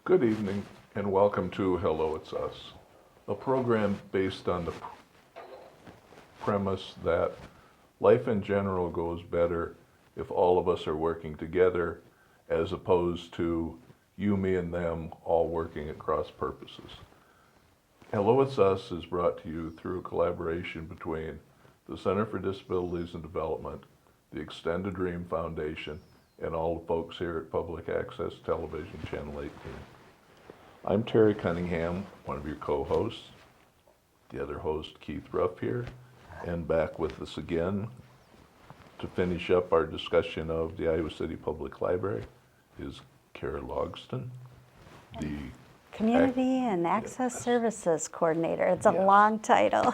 Good evening and welcome to Hello, It's Us, a program based on the premise that life in general goes better if all of us are working together as opposed to you, me, and them all working at cross purposes. Hello, It's Us is brought to you through a collaboration between the Center for Disabilities and Development, the Extended Dream Foundation, and all the folks here at Public Access Television Channel 18. I'm Terry Cunningham, one of your co-hosts. The other host, Keith Ruff here, and back with us again to finish up our discussion of the Iowa City Public Library is Kara Logsden, the Community and Access Services Coordinator. It's a Yes. long title.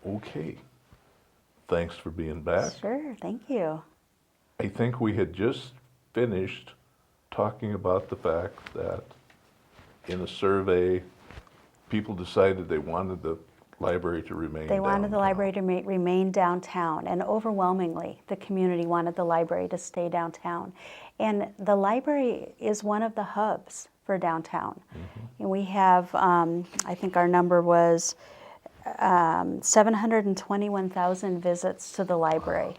Okay. Thanks for being back. Sure, thank you. I think we had just finished talking about the fact that in a survey, people decided they wanted the library to remain They wanted the downtown. library to remain downtown, and overwhelmingly, the community wanted the library to stay downtown. And the library is one of the hubs for downtown. And we have, I think our number was 721,000 visits to the library.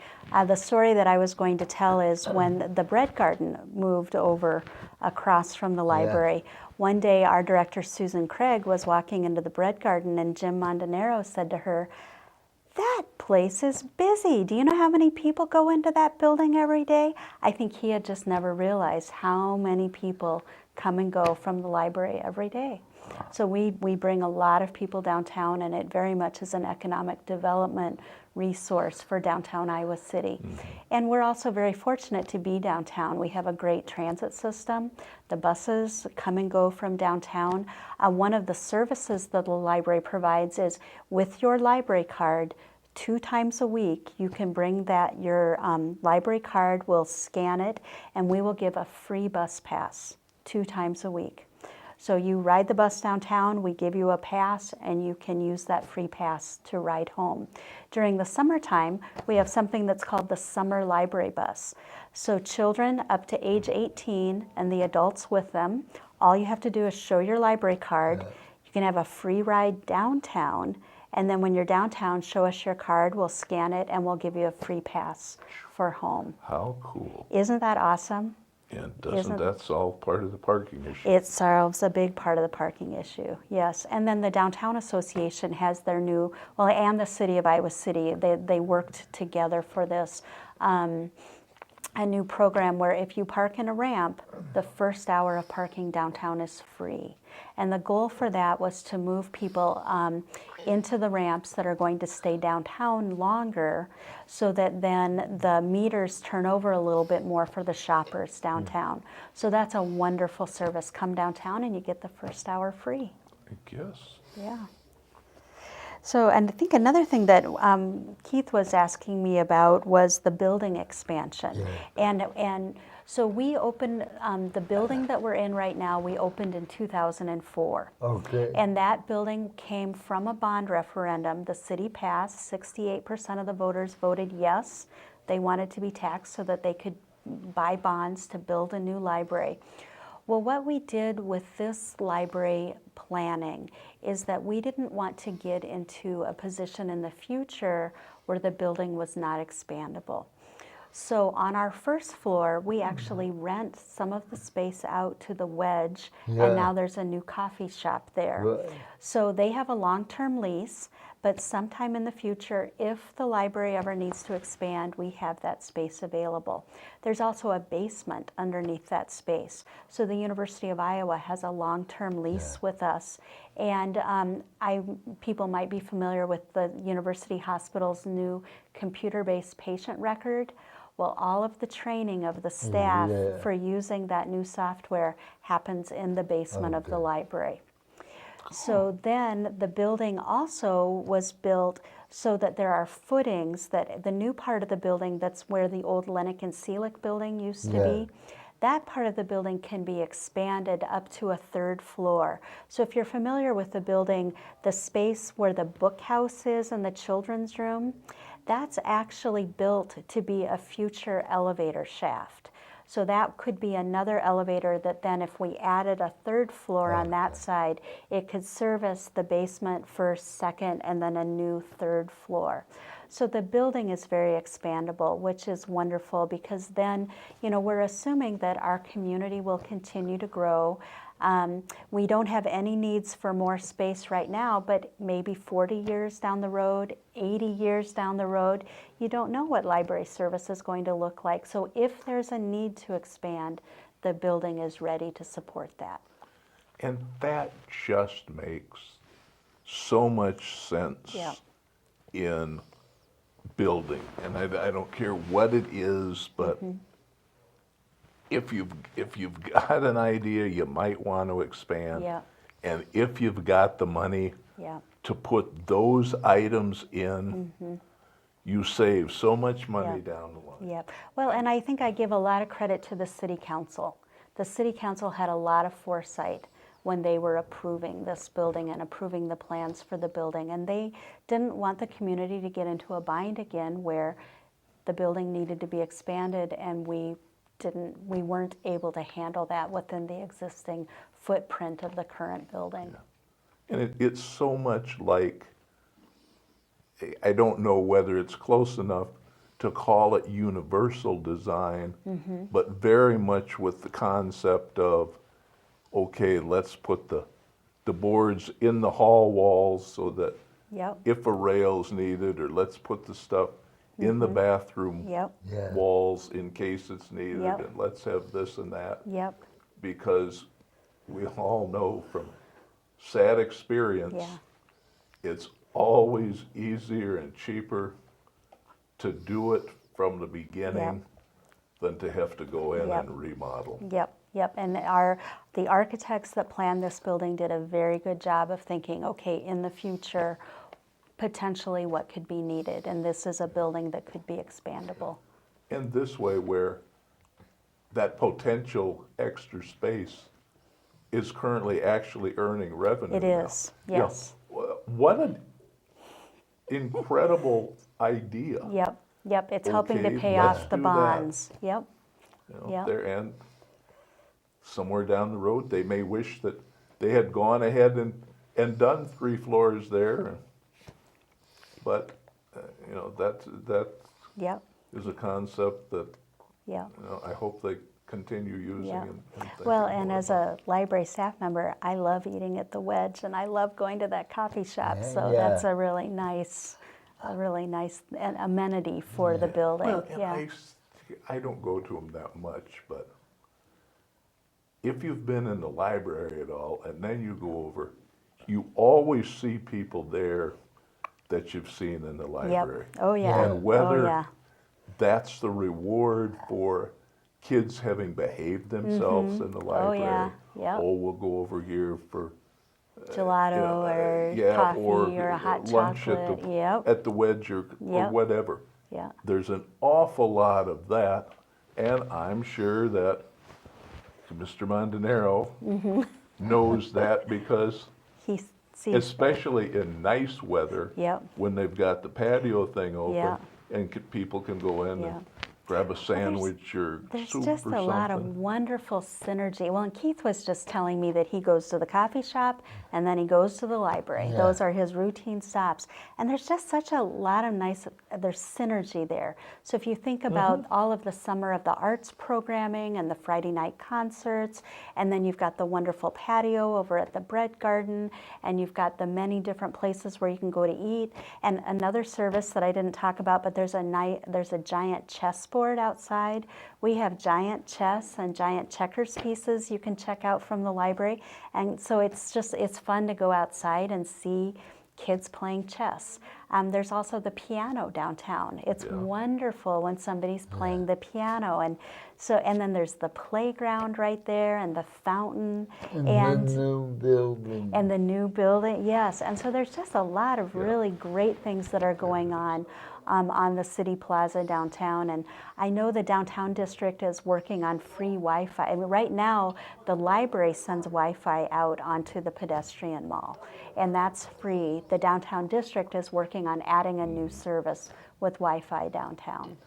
The story that I was going to tell is when the bread garden moved over across from the library. One day our director Susan Craig was walking into the bread garden and Jim Montanaro said to her, "That place is busy. Do you know how many people go into that building every day?" I think he had just never realized how many people come and go from the library every day. So we bring a lot of people downtown, and it very much is an economic development resource for downtown Iowa City. And we're also very fortunate to be downtown. We have a great transit system. The buses come and go from downtown. One of the services that the library provides is with your library card, 2 times a week, you can bring that, your library card, we'll scan it, and we will give a free bus pass 2 times a week. So you ride the bus downtown, we give you a pass, and you can use that free pass to ride home. During the summertime, we have something that's called the Summer Library Bus. So children up to age 18 and the adults with them, all you have to do is show your library card. You can have a free ride downtown, and then when you're downtown, show us your card, we'll scan it, and we'll give you a free pass for home. How cool. Isn't that awesome? And doesn't that solve part of the parking issue? It solves a big part of the parking issue, yes. And then the Downtown Association has their new, well, and the City of Iowa City, they worked together for this, a new program where if you park in a ramp, the first hour of parking downtown is free. And the goal for that was to move people into the ramps that are going to stay downtown longer so that then the meters turn over a little bit more for the shoppers downtown. So that's a wonderful service. Come downtown and you get the first hour free. I guess. Yeah. So, and I think another thing that Keith was asking me about was the building expansion. And so we opened, the building that we're in right now, we opened in 2004. Okay. And that building came from a bond referendum. The city passed, 68% of the voters voted yes. They wanted to be taxed so that they could buy bonds to build a new library. Well, what we did with this library planning is that we didn't want to get into a position in the future where the building was not expandable. So on our first floor, we actually rent some of the space out to the Wedge, and now there's a new coffee shop there. Right. So they have a long-term lease, but sometime in the future, if the library ever needs to expand, we have that space available. There's also a basement underneath that space. So the University of Iowa has a long-term lease with us. And people might be familiar with the University Hospital's new computer-based patient record. Well, all of the training of the staff for using that new software happens in the basement of the library. So then the building also was built so that there are footings, that the new part of the building, that's where the old Lennox and Seelick building used to be, that part of the building can be expanded up to a 3rd floor. So if you're familiar with the building, the space where the book house is and the children's room, that's actually built to be a future elevator shaft. So that could be another elevator that then if we added a third floor on that side, it could service the basement, first, second, and then a new third floor. So the building is very expandable, which is wonderful because then, we're assuming that our community will continue to grow. We don't have any needs for more space right now, but maybe 40 years down the road, 80 years down the road, you don't know what library service is going to look like. So if there's a need to expand, the building is ready to support that. And that just makes so much sense Yeah. in building. And I don't care what it is, but if you've got an idea, you might want to expand. Yeah. And if you've got the money Yeah. to put those items in, you save so much money Yeah. down the line. Yep. Well, and I think I give a lot of credit to the city council. The city council had a lot of foresight when they were approving this building and approving the plans for the building. And they didn't want the community to get into a bind again where the building needed to be expanded and we weren't able to handle that within the existing footprint of the current building. And it's so much like, I don't know whether it's close enough to call it universal design, but very much with the concept of, okay, let's put the boards in the hall walls so that Yep. if a rail's needed, or let's put the stuff in the bathroom Yep. Yeah. walls in case it's needed, Yep. and let's have this and that. Yep. Because we all know from sad experience, Yeah. it's always easier and cheaper to do it from the beginning than to have to go in Yep. and remodel. Yep, yep, and the architects that planned this building did a very good job of thinking, okay, in the future, potentially what could be needed, and this is a building that could be expandable. And this way, where that potential extra space is currently actually earning revenue It now. is, Yeah. yes. What an incredible idea. Yep, yep, it's helping to Okay, pay let's off the do that. bonds, yep, Yep. There, and somewhere down the road, they may wish that they had gone ahead and done 3 floors there. But, that yep, is a concept that, yep. I hope they continue using Yeah. and thinking Well, and more as about. a library staff member, I love eating at the Wedge, and I love going to that coffee shop. Yeah, So yeah. that's a really nice amenity for the building. Well, and Yeah, I don't go to them that much, but if you've been in the library at all, and then you go over, you always see people there that you've seen in the yep. library. Oh yeah. And whether Oh yeah. that's the reward for kids having behaved themselves in the library. yeah. Yep. Oh, we'll go over here for Gelato or yeah, coffee or a hot lunch chocolate. at the Yep. at the Wedge or Yep. whatever. Yeah. There's an awful lot of that, and I'm sure that Mr. Montanaro Mm-hmm. knows that because, He sees. especially in nice weather, Yep. when they've got the patio thing open, Yeah. and people can go in Yeah. and grab a sandwich or There's soup just or a lot something. of wonderful synergy. Well, and Keith was just telling me that he goes to the coffee shop and then he goes to the library. Yeah. Those are his routine stops. And there's just such a lot of there's synergy there. So if you think about all of the Summer of the Arts programming and the Friday night concerts, and then you've got the wonderful patio over at the Bread Garden, and you've got the many different places where you can go to eat. And another service that I didn't talk about, but there's a giant chessboard outside. We have giant chess and giant checkers pieces you can check out from the library. And so it's fun to go outside and see kids playing chess. There's also the piano downtown. It's Yeah. wonderful when somebody's playing the piano. And then there's the playground right there and the fountain. And the new building. And the new building, yes. And so there's just a lot of really great things that are going on the City Plaza downtown. And I know the downtown district is working on free Wi-Fi. I mean, right now, the library sends Wi-Fi out onto the pedestrian mall, and that's free. The downtown district is working on adding a new service with Wi-Fi downtown.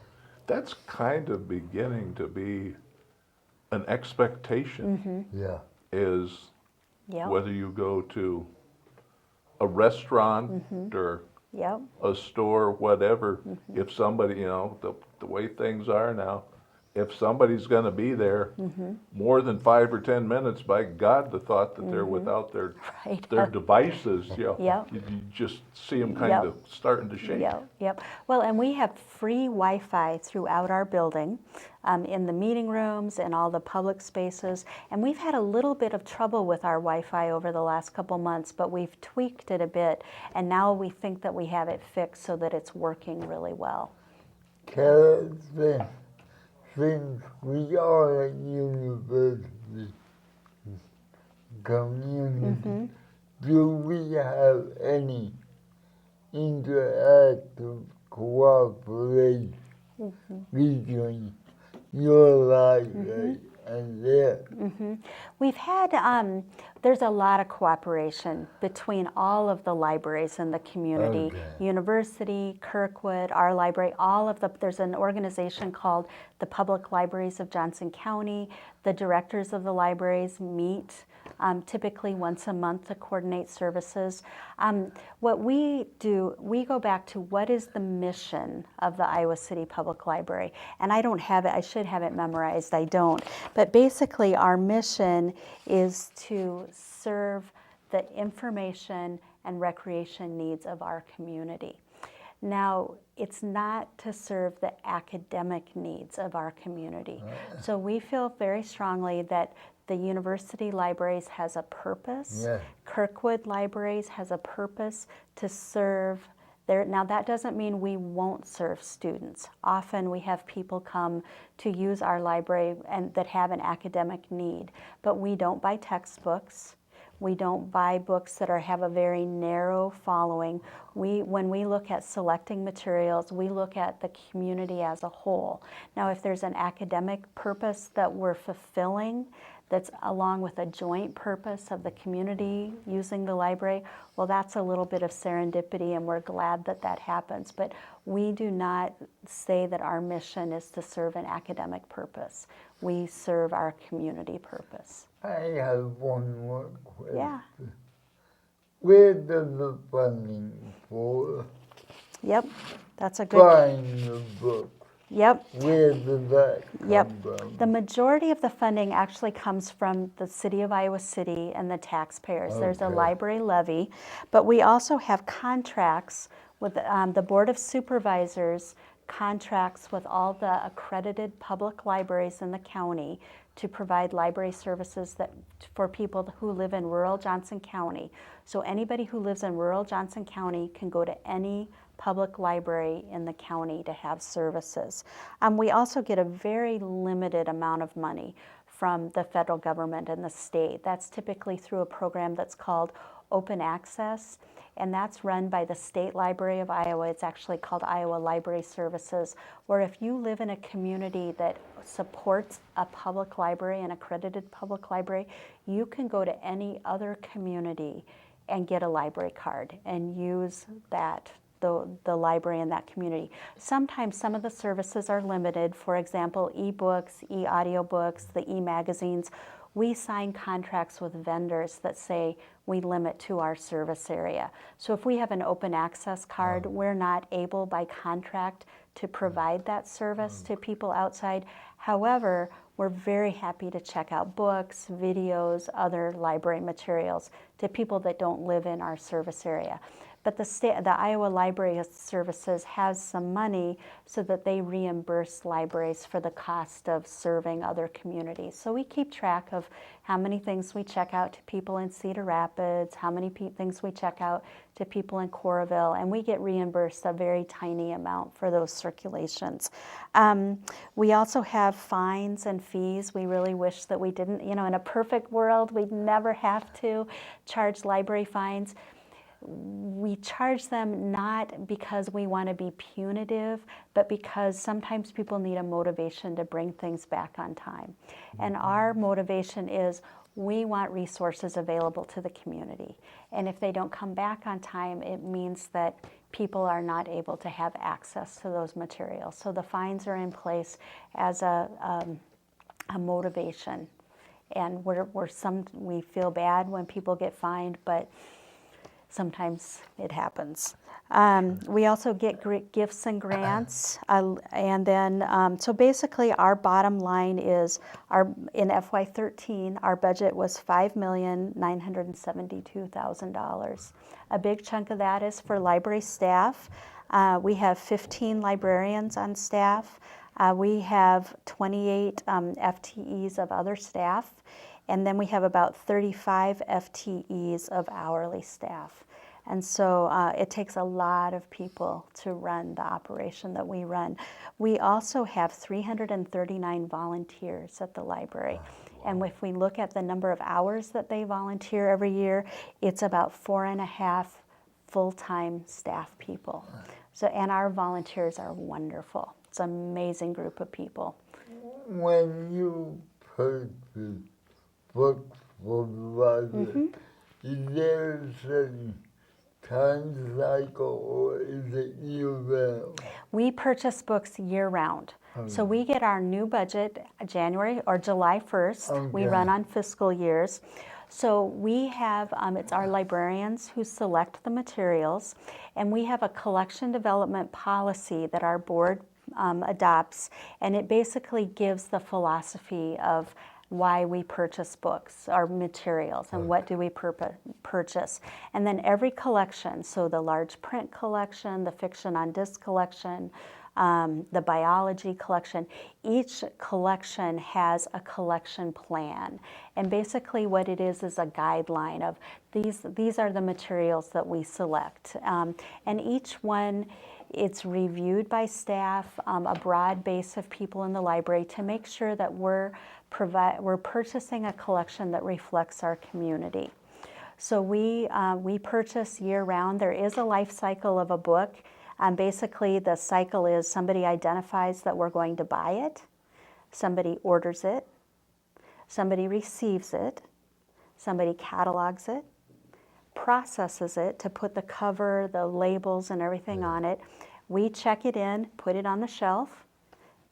That's kind of beginning to be an expectation Yeah. is Yep. whether you go to a restaurant or Yep. a store, whatever, if somebody, the way things are now, if somebody's gonna be there more than 5 or 10 minutes, by God, the thought that they're without Right. their devices, Yep. you just see them kind Yep. of starting to shake. Yep, yep. Well, and we have free Wi-Fi throughout our building, in the meeting rooms and all the public spaces. And we've had a little bit of trouble with our Wi-Fi over the last couple months, but we've tweaked it a bit. And now we think that we have it fixed so that it's working really well. Carolyn, since we are a university community, do we have any interactive cooperation between your library and theirs? We've had, there's a lot of cooperation between all of the libraries in the community. Okay. University, Kirkwood, our library, there's an organization called the Public Libraries of Johnson County. The directors of the libraries meet typically once a month to coordinate services. What we do, we go back to what is the mission of the Iowa City Public Library. And I don't have it, I should have it memorized, I don't. But basically our mission is to serve the information and recreation needs of our community. Now, it's not to serve the academic needs of our community. So we feel very strongly that the university libraries has a purpose. Yeah. Kirkwood Libraries has a purpose to serve there. Now, that doesn't mean we won't serve students. Often we have people come to use our library and that have an academic need, but we don't buy textbooks. We don't buy books that have a very narrow following. When we look at selecting materials, we look at the community as a whole. Now, if there's an academic purpose that we're fulfilling, that's along with a joint purpose of the community using the library, well, that's a little bit of serendipity, and we're glad that that happens. But we do not say that our mission is to serve an academic purpose. We serve our community purpose. I have one more question. Yeah. Where does the funding for Yep, that's a good. buying the book, Yep. where does that come Yep. from? The majority of the funding actually comes from the city of Iowa City and the taxpayers. There's a Okay. library levy, but we also have contracts with the Board of Supervisors, contracts with all the accredited public libraries in the county to provide library services for people who live in rural Johnson County. So anybody who lives in rural Johnson County can go to any public library in the county to have services. We also get a very limited amount of money from the federal government and the state. That's typically through a program that's called Open Access, and that's run by the State Library of Iowa. It's actually called Iowa Library Services, where if you live in a community that supports a public library, an accredited public library, you can go to any other community and get a library card and use that, the library in that community. Sometimes some of the services are limited. For example, e-books, e-audiobooks, the e-magazines. We sign contracts with vendors that say we limit to our service area. So if we have an open access card, we're not able by contract to provide that service to people outside. However, we're very happy to check out books, videos, other library materials to people that don't live in our service area. But the Iowa Library Services has some money so that they reimburse libraries for the cost of serving other communities. So we keep track of how many things we check out to people in Cedar Rapids, how many things we check out to people in Coralville, and we get reimbursed a very tiny amount for those circulations. We also have fines and fees. We really wish that we didn't, in a perfect world, we'd never have to charge library fines. We charge them not because we want to be punitive, but because sometimes people need a motivation to bring things back on time. And our motivation is we want resources available to the community. And if they don't come back on time, it means that people are not able to have access to those materials. So the fines are in place as a a motivation. And we feel bad when people get fined, but sometimes it happens. We also get gifts and grants, and then so basically our bottom line is in FY13 our budget was $5,972,000. A big chunk of that is for library staff. We have 15 librarians on staff. We have 28 FTEs of other staff, and then we have about 35 FTEs of hourly staff. And so it takes a lot of people to run the operation that we run. We also have 339 volunteers at the library. And if we look at the number of hours that they volunteer every year, it's about 4.5 full-time staff people. So, and our volunteers are wonderful. It's an amazing group of people. When you purchase books for the library, is there a certain time cycle or is it year-round? We purchase books year-round. So we get our new budget January or July 1st. We run on fiscal years. So we have, it's our librarians who select the materials, and we have a collection development policy that our board adopts, and it basically gives the philosophy of why we purchase books, our materials, and what do we purchase. And then every collection, so the large print collection, the fiction on disc collection, the biology collection, each collection has a collection plan. And basically what it is a guideline of these are the materials that we select. And each one, it's reviewed by staff, a broad base of people in the library to make sure that we're purchasing a collection that reflects our community. So we purchase year-round. There is a life cycle of a book. Basically, the cycle is somebody identifies that we're going to buy it, somebody orders it, somebody receives it, somebody catalogs it, processes it to put the cover, the labels, and everything on it. We check it in, put it on the shelf.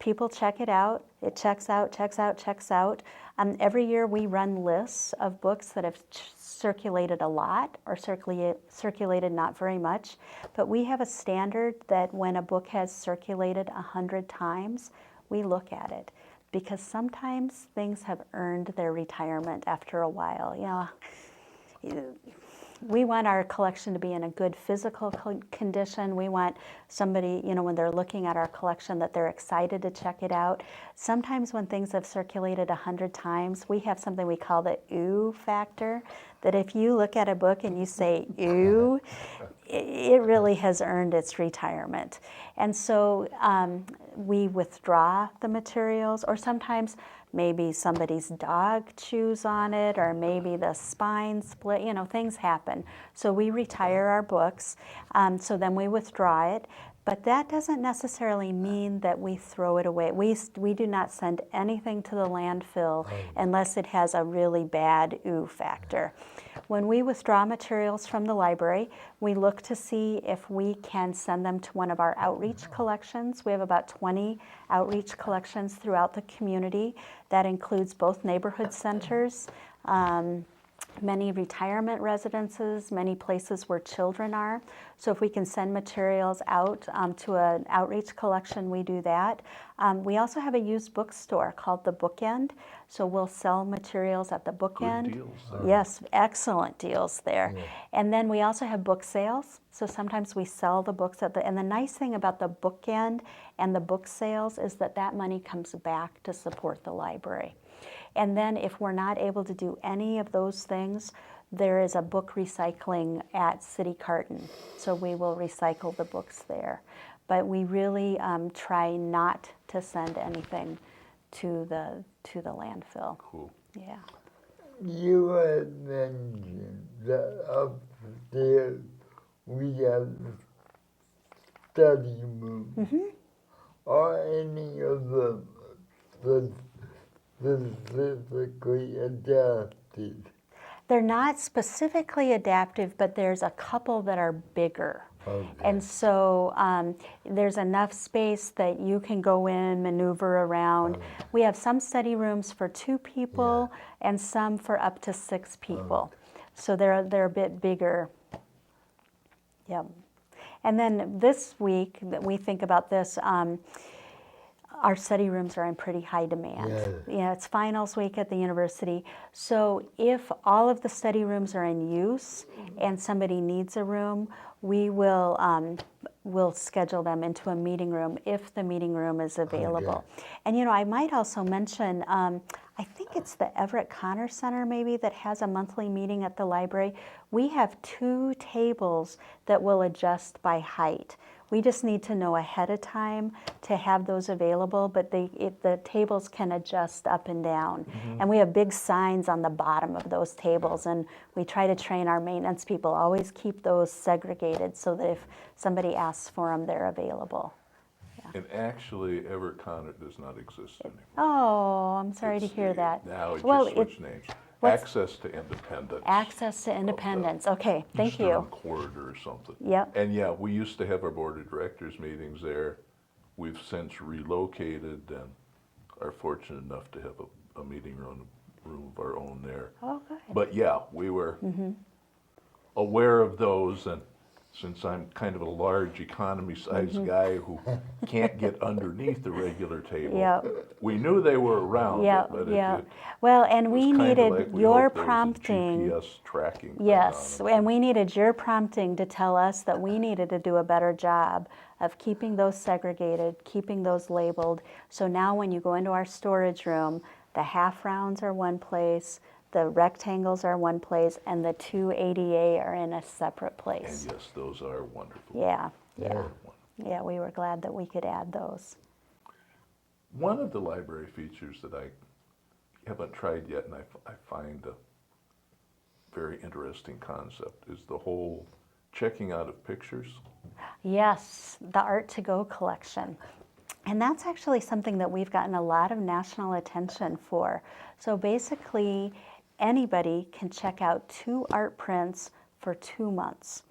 People check it out. It checks out, checks out, checks out. Every year we run lists of books that have circulated a lot or circulated not very much. But we have a standard that when a book has circulated 100 times, we look at it. Because sometimes things have earned their retirement after a while. You know, we want our collection to be in a good physical condition. We want somebody, when they're looking at our collection, that they're excited to check it out. Sometimes when things have circulated 100 times, we have something we call the ooh factor, that if you look at a book and you say ooh, it really has earned its retirement. And so we withdraw the materials, or sometimes maybe somebody's dog chews on it, or maybe the spine split, things happen. So we retire our books, so then we withdraw it. But that doesn't necessarily mean that we throw it away. We do not send anything to the landfill unless it has a really bad ooh factor. When we withdraw materials from the library, we look to see if we can send them to one of our outreach collections. We have about 20 outreach collections throughout the community. That includes both neighborhood centers, many retirement residences, many places where children are. So if we can send materials out to an outreach collection, we do that. We also have a used bookstore called The Bookend. So we'll sell materials at the Bookend. Good deals there. Yes, excellent deals there. Yeah. And then we also have book sales. So sometimes we sell the books and the nice thing about the Bookend and the book sales is that money comes back to support the library. And then if we're not able to do any of those things, there is a book recycling at City Carton. So we will recycle the books there. But we really try not to send anything to the landfill. Cool. Yeah. You had mentioned that upstairs we have study rooms. Mm-hmm. Are any of them specifically adapted? They're not specifically adaptive, but there's a couple that are bigger Okay. And so there's enough space that you can go in, maneuver around. We have some study rooms for 2 people and some for up to 6 people. So they're a bit bigger. Yep. And then this week, that we think about this, our study rooms are in pretty high demand. Yeah. It's finals week at the university. So if all of the study rooms are in use and somebody needs a room, we will we'll schedule them into a meeting room if the meeting room is available. And I might also mention, I think it's the Everett Connor Center maybe that has a monthly meeting at the library. We have 2 tables that will adjust by height. We just need to know ahead of time to have those available, but the tables can adjust up and down. And we have big signs on the bottom of those tables, and we try to train our maintenance people, always keep those segregated so that if somebody asks for them, they're available. And actually, Everett Connor does not exist anymore. Oh, I'm sorry to It's hear the- that. Now it Well, just switched names. what's- Access to Independence. Access to Independence. Okay, thank Eastern you. Corridor or something. Yep. And yeah, we used to have our board of directors meetings there. We've since relocated and are fortunate enough to have a meeting room of our own there. Oh, good. But yeah, we were aware of those, and since I'm kind of a large economy-sized guy who can't get underneath the regular table, Yep. we knew they were around. Yeah, but yeah. it Well, and was we kinda needed like we your hoped there was a prompting. GPS tracking thing Yes, on 'em. and we needed your prompting to tell us that we needed to do a better job of keeping those segregated, keeping those labeled. So now when you go into our storage room, the half rounds are one place, the rectangles are one place, and the 2 ADA are in a separate place. And yes, those are wonderful. Yeah, Yeah. yeah. Yeah, we were glad that we could add those. One of the library features that I haven't tried yet, and I find a very interesting concept, is the whole checking out of pictures. Yes, the Art to Go collection. And that's actually something that we've gotten a lot of national attention for. So basically, anybody can check out 2 art prints for 2 months.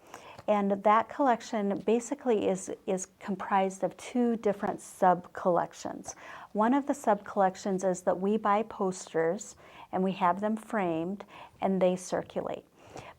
And that collection basically is comprised of 2 different sub-collections. One of the sub-collections is that we buy posters and we have them framed and they circulate.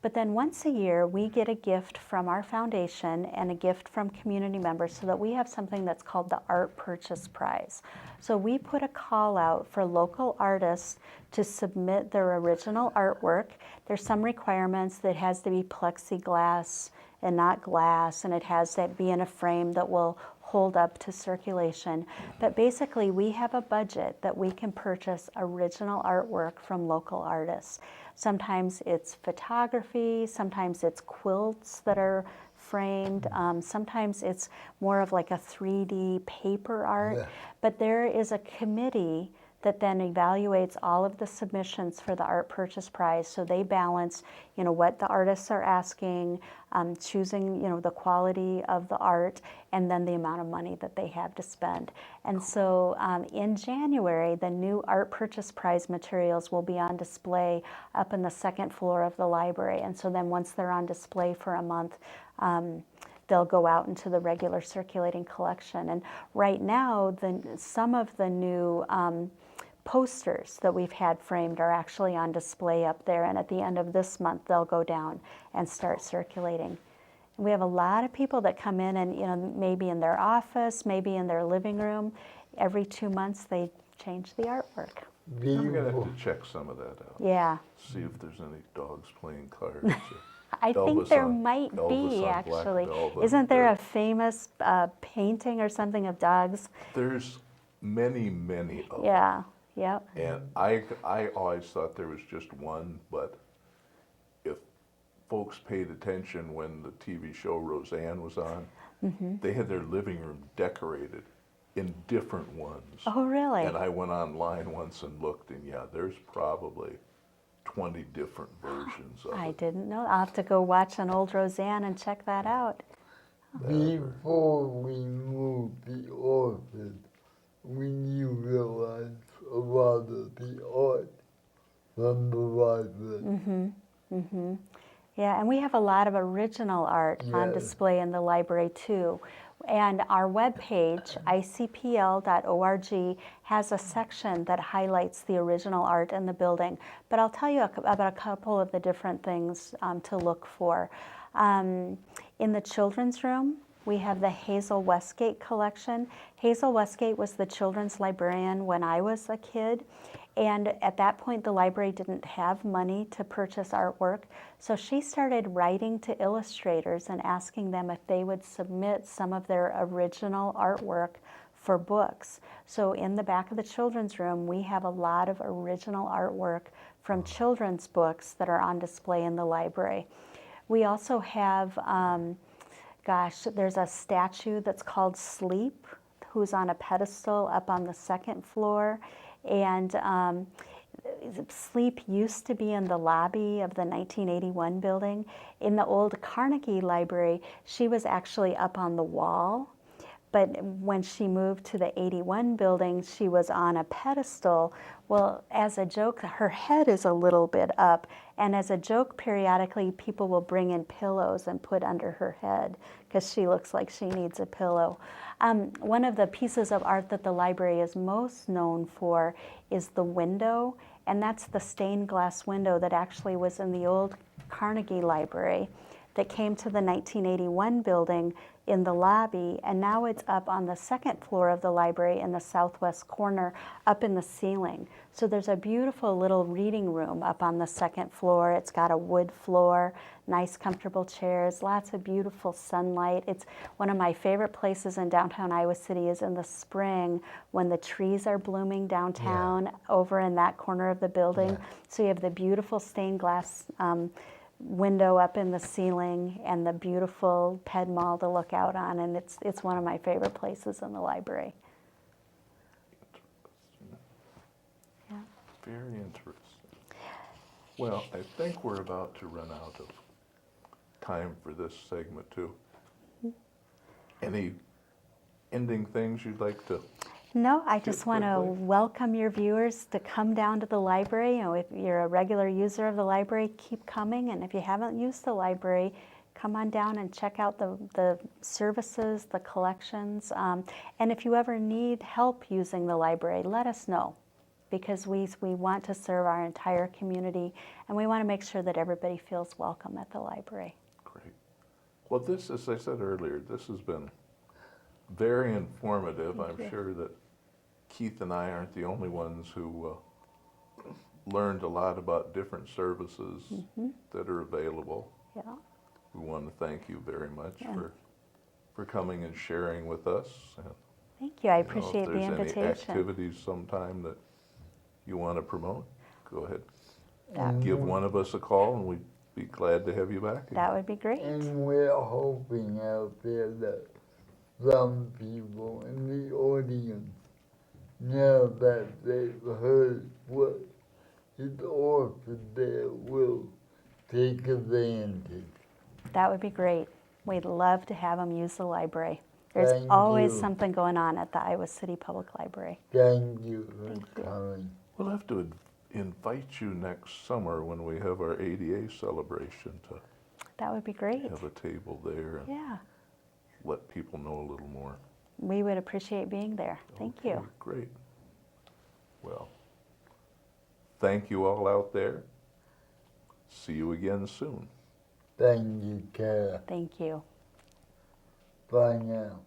But then once a year, we get a gift from our foundation and a gift from community members so that we have something that's called the Art Purchase Prize. So we put a call out for local artists to submit their original artwork. There's some requirements that it has to be plexiglass and not glass, and it has to be in a frame that will hold up to circulation. But basically, we have a budget that we can purchase original artwork from local artists. Sometimes it's photography, sometimes it's quilts that are framed, sometimes it's more of like a 3D paper art. Yeah. But there is a committee that then evaluates all of the submissions for the Art Purchase Prize. So they balance, what the artists are asking, choosing, the quality of the art, and then the amount of money that they have to spend. And so in January, the new Art Purchase Prize materials will be on display up in the 2nd floor of the library. And so then once they're on display for a month, they'll go out into the regular circulating collection. And right now, some of the new posters that we've had framed are actually on display up there, and at the end of this month they'll go down and start circulating. We have a lot of people that come in and maybe in their office, maybe in their living room, every 2 months they change the artwork. I'm gonna have to check some of that out. Yeah, See if there's any dogs playing cards. Or I think Elvis there on- might Elvis be on Black actually. Velvet. Isn't there a famous painting or something of dogs? There's many, many of them. Yeah, yep. And I always thought there was just one, but if folks paid attention when the TV show Roseanne was on, they had their living room decorated in different ones. Oh, really? And I went online once and looked, and yeah, there's probably 20 different versions of I it. didn't know. I'll have to go watch an old Roseanne and check that out. Before we moved the office, when you realized a lot of the art from the library. Yeah, and we have a lot of original art on Yes. display in the library too. And our webpage, ICPL.org, has a section that highlights the original art in the building. But I'll tell you about a couple of the different things to look for. In the children's room, we have the Hazel Westgate collection. Hazel Westgate was the children's librarian when I was a kid. And at that point, the library didn't have money to purchase artwork. So she started writing to illustrators and asking them if they would submit some of their original artwork for books. So in the back of the children's room, we have a lot of original artwork from children's books that are on display in the library. We also have, there's a statue that's called Sleep, who's on a pedestal up on the second floor. And Sleep used to be in the lobby of the 1981 building. In the old Carnegie Library, she was actually up on the wall. But when she moved to the 81 building, she was on a pedestal. Well, as a joke, her head is a little bit up. And as a joke, periodically, people will bring in pillows and put under her head because she looks like she needs a pillow. One of the pieces of art that the library is most known for is the window. And that's the stained glass window that actually was in the old Carnegie Library that came to the 1981 building in the lobby, and now it's up on the second floor of the library in the southwest corner, up in the ceiling. So there's a beautiful little reading room up on the second floor. It's got a wood floor, nice comfortable chairs, lots of beautiful sunlight. It's one of my favorite places in downtown Iowa City is in the spring when the trees are blooming downtown over in that corner of the building. Yeah. So you have the beautiful stained glass window up in the ceiling and the beautiful Ped Mall to look out on, and it's one of my favorite places in the library. Yeah. Very interesting. Well, I think we're about to run out of time for this segment too. Any ending things you'd like to? No, I just want to quickly. welcome your viewers to come down to the library. You know, if you're a regular user of the library, keep coming. And if you haven't used the library, come on down and check out the services, the collections. And if you ever need help using the library, let us know, because we want to serve our entire community, and we want to make sure that everybody feels welcome at the library. Great. Well, this, as I said earlier, this has been very informative. Thank I'm you. sure that Keith and I aren't the only ones who learned a lot about different services that are available. Yeah. We want to thank you very much Yeah. for coming and sharing with us. And, Thank you. I you know, appreciate the If there's any invitation. activities sometime that you want to promote, go ahead. That, Give one of us a call and we'd be glad to have you back again. that would be great. And we're hoping out there that some people in the audience, now that they've heard what is offered there, will take advantage. That would be great. We'd love to have them use the library. There's Thank always you. something going on at the Iowa City Public Library. Thank you Thank you. for coming. We'll have to invite you next summer when we have our ADA celebration to That would be great. have a table there and Yeah, let people know a little more. we would appreciate being there. Thank Okay, you. Great. Well, thank you all out there. See you again soon. Thank you, Kara. Thank you. Bye now.